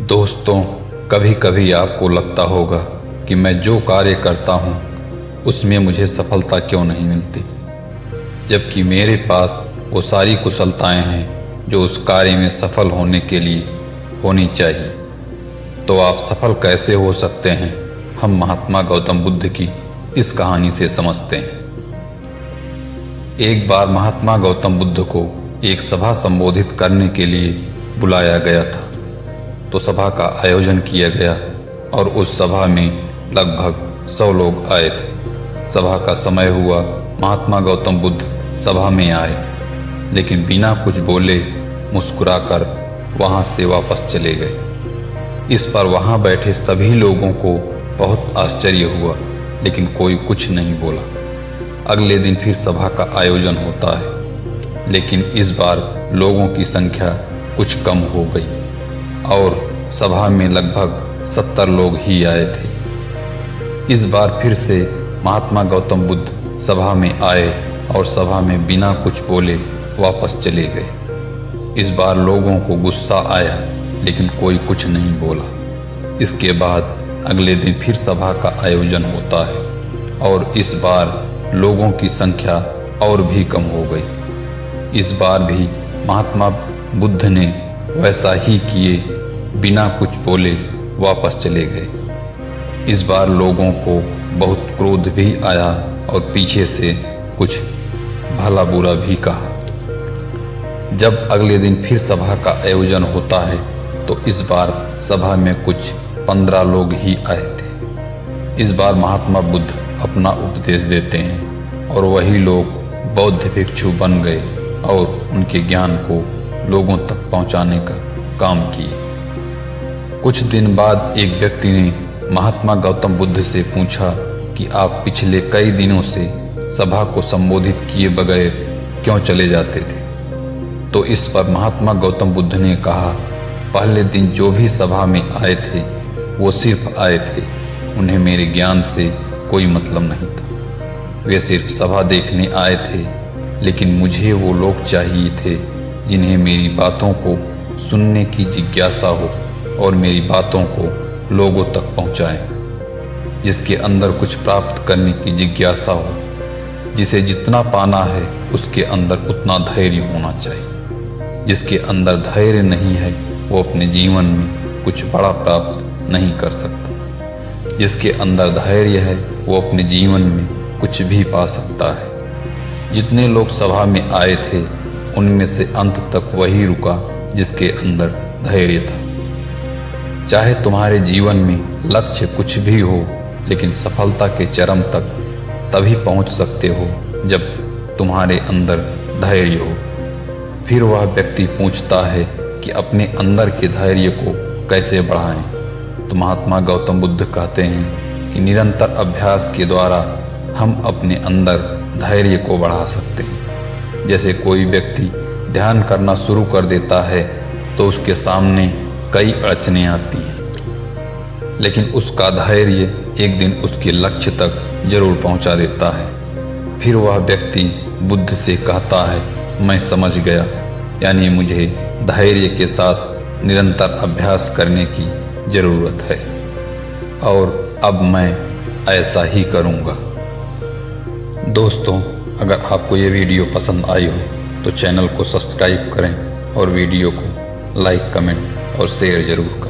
दोस्तों, कभी कभी आपको लगता होगा कि मैं जो कार्य करता हूँ उसमें मुझे सफलता क्यों नहीं मिलती, जबकि मेरे पास वो सारी कुशलताएं हैं जो उस कार्य में सफल होने के लिए होनी चाहिए। तो आप सफल कैसे हो सकते हैं, हम महात्मा गौतम बुद्ध की इस कहानी से समझते हैं। एक बार महात्मा गौतम बुद्ध को एक सभा संबोधित करने के लिए बुलाया गया था। तो सभा का आयोजन किया गया और उस सभा में लगभग 100 लोग आए थे। सभा का समय हुआ, महात्मा गौतम बुद्ध सभा में आए, लेकिन बिना कुछ बोले मुस्कुराकर वहां से वापस चले गए। इस पर वहां बैठे सभी लोगों को बहुत आश्चर्य हुआ, लेकिन कोई कुछ नहीं बोला। अगले दिन फिर सभा का आयोजन होता है, लेकिन इस बार लोगों की संख्या कुछ कम हो गई और सभा में लगभग 70 लोग ही आए थे। इस बार फिर से महात्मा गौतम बुद्ध सभा में आए और सभा में बिना कुछ बोले वापस चले गए। इस बार लोगों को गुस्सा आया, लेकिन कोई कुछ नहीं बोला। इसके बाद अगले दिन फिर सभा का आयोजन होता है और इस बार लोगों की संख्या और भी कम हो गई। इस बार भी महात्मा बुद्ध ने वैसा ही किए, बिना कुछ बोले वापस चले गए। इस बार लोगों को बहुत क्रोध भी आया और पीछे से कुछ भला बुरा भी कहा। जब अगले दिन फिर सभा का आयोजन होता है तो इस बार सभा में कुछ 15 लोग ही आए थे। इस बार महात्मा बुद्ध अपना उपदेश देते हैं और वही लोग बौद्ध भिक्षु बन गए और उनके ज्ञान को लोगों तक पहुंचाने का काम किए। कुछ दिन बाद एक व्यक्ति ने महात्मा गौतम बुद्ध से पूछा कि आप पिछले कई दिनों से सभा को संबोधित किए बगैर क्यों चले जाते थे। तो इस पर महात्मा गौतम बुद्ध ने कहा, पहले दिन जो भी सभा में आए थे वो सिर्फ आए थे, उन्हें मेरे ज्ञान से कोई मतलब नहीं था। वे सिर्फ सभा देखने आए थे, लेकिन मुझे वो लोग चाहिए थे जिन्हें मेरी बातों को सुनने की जिज्ञासा हो और मेरी बातों को लोगों तक पहुंचाएं, जिसके अंदर कुछ प्राप्त करने की जिज्ञासा हो, जिसे जितना पाना है उसके अंदर उतना धैर्य होना चाहिए। जिसके अंदर धैर्य नहीं है वो अपने जीवन में कुछ बड़ा प्राप्त नहीं कर सकता। जिसके अंदर धैर्य है वो अपने जीवन में कुछ भी पा सकता है। जितने लोग सभा में आए थे उनमें से अंत तक वही रुका जिसके अंदर धैर्य था। चाहे तुम्हारे जीवन में लक्ष्य कुछ भी हो, लेकिन सफलता के चरम तक तभी पहुंच सकते हो जब तुम्हारे अंदर धैर्य हो। फिर वह व्यक्ति पूछता है कि अपने अंदर के धैर्य को कैसे बढ़ाएं। तो महात्मा गौतम बुद्ध कहते हैं कि निरंतर अभ्यास के द्वारा हम अपने अंदर धैर्य को बढ़ा सकते हैं। जैसे कोई व्यक्ति ध्यान करना शुरू कर देता है तो उसके सामने कई अड़चनें आती हैं, लेकिन उसका धैर्य एक दिन उसके लक्ष्य तक जरूर पहुंचा देता है। फिर वह व्यक्ति बुद्ध से कहता है, मैं समझ गया, यानी मुझे धैर्य के साथ निरंतर अभ्यास करने की जरूरत है और अब मैं ऐसा ही करूँगा। दोस्तों, अगर आपको ये वीडियो पसंद आई हो तो चैनल को सब्सक्राइब करें और वीडियो को लाइक, कमेंट और शेयर जरूर करें।